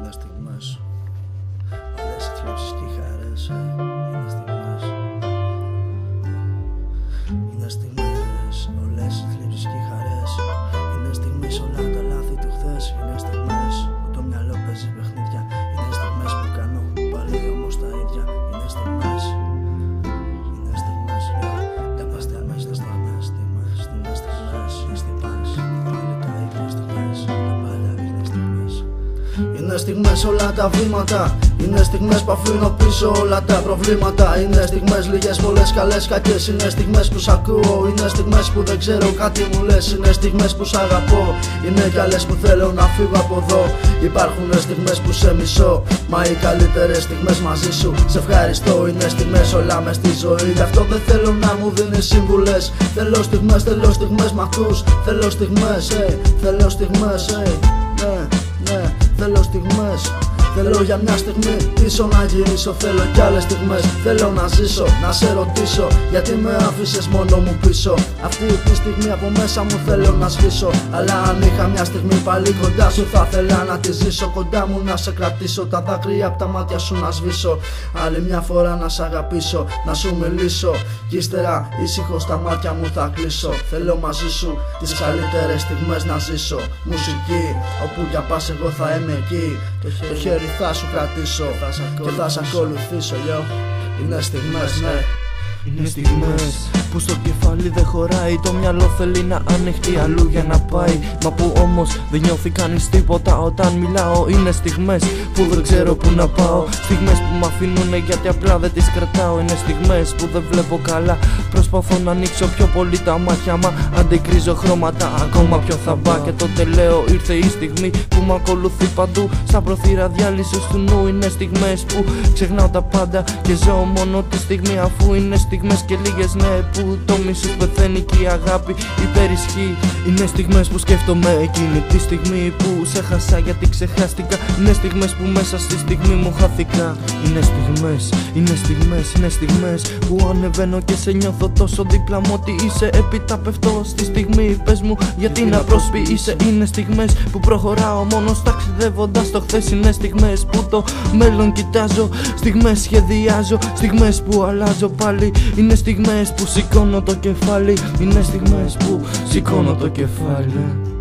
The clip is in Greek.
Είναι στιγμές, όλες οι θλίψεις και οι χαρές. Είναι στιγμές, είναι στιγμές, όλες οι θλίψεις και οι χαρές. Είναι στιγμές όλα τα λάθη του χθες. Είναι στιγμές που το μυαλό παίζει παιχνίδια. Είναι στιγμές που κάνω πάλι όμως τα ίδια. Είναι στιγμές, είναι στιγμές, τα παστιά μέσα στα στιγμές. Στιγμές, στιγμές, στιγμές, είναι στιγμές, πάλι τα ίδια στιγμές. Τα παλιά είναι στιγμές. Είναι στιγμές όλα τα βήματα. Είναι στιγμές που αφήνω πίσω όλα τα προβλήματα. Είναι στιγμές λίγες, πολλές, καλές, κακές. Είναι στιγμές που σ' ακούω. Είναι στιγμές που δεν ξέρω κάτι μου λες. Είναι στιγμές που σ' αγαπώ. Είναι κι άλλες που θέλω να φύγω από εδώ. Υπάρχουν στιγμές που σε μισώ, μα οι καλύτερες στιγμές μαζί σου. Σε ευχαριστώ, είναι στιγμές όλα μες στη ζωή. Γι' αυτό δεν θέλω να μου δίνεις σύμβουλες. Θέλω στιγμές μ' ακούς. Θέλω στιγμές, θέλω στιγμές, ναι, θέλω στιγμές. Θέλω για μια στιγμή πίσω να γυρίσω. Θέλω κι άλλες στιγμές. Θέλω να ζήσω, να σε ρωτήσω γιατί με άφησες μόνο μου πίσω. Αυτή τη στιγμή από μέσα μου θέλω να σβήσω. Αλλά αν είχα μια στιγμή πάλι κοντά σου, θα ήθελα να τη ζήσω. Κοντά μου να σε κρατήσω, τα δάκρυα από τα μάτια σου να σβήσω. Άλλη μια φορά να σ' αγαπήσω, να σου μιλήσω. Κι ύστερα ήσυχο στα μάτια μου θα κλείσω. Θέλω μαζί σου τις καλύτερες στιγμές να ζήσω. Μουσική, όπου κι αν πας εγώ θα είμαι εκεί. Το χέρι θα σου κρατήσω και θα σ' ακολουθήσω, Είναι στιγμές, ναι. Είναι στιγμές που στο κεφάλι δεν χωράει. Το μυαλό θέλει να ανοιχτεί αλλού για να πάει. Μα που όμως δεν νιώθει κανείς τίποτα όταν μιλάω. Είναι στιγμές που δεν ξέρω που να πάω. Στιγμές που μ' αφήνουνε γιατί απλά δεν τις κρατάω. Είναι στιγμές που δεν βλέπω καλά. Προσπαθώ να ανοίξω πιο πολύ τα μάτια, μα αντικρίζω χρώματα ακόμα πιο θαμπά. Και τότε λέω ήρθε η στιγμή που μ' ακολουθεί παντού. Σαν προθύρα διάλυσης του νου. Είναι στιγμές που ξεχνάω τα πάντα και ζω μόνο τη στιγμή, αφού είναι στιγμές και λίγες, ναι, που το μίσος πεθαίνει και η αγάπη υπερισχύει. Είναι στιγμές που σκέφτομαι εκείνη τη στιγμή που σε χάσα γιατί ξεχάστηκα. Είναι στιγμές που μέσα στη στιγμή μου χάθηκα. Είναι στιγμές, είναι στιγμές, είναι στιγμές που ανεβαίνω και σε νιώθω τόσο δίπλα μου ότι είσαι. Έπειτα πέφτω στη στιγμή, πες μου γιατί να προσποιείσαι. Είναι στιγμές που προχωράω μόνος ταξιδεύοντας το χθες. Είναι στιγμές που το μέλλον κοιτάζω. Στιγμές σχεδιάζω, στιγμές που αλλάζω πάλι. Είναι στιγμές που σηκώνω το κεφάλι. Είναι στιγμές που σηκώνω το κεφάλι.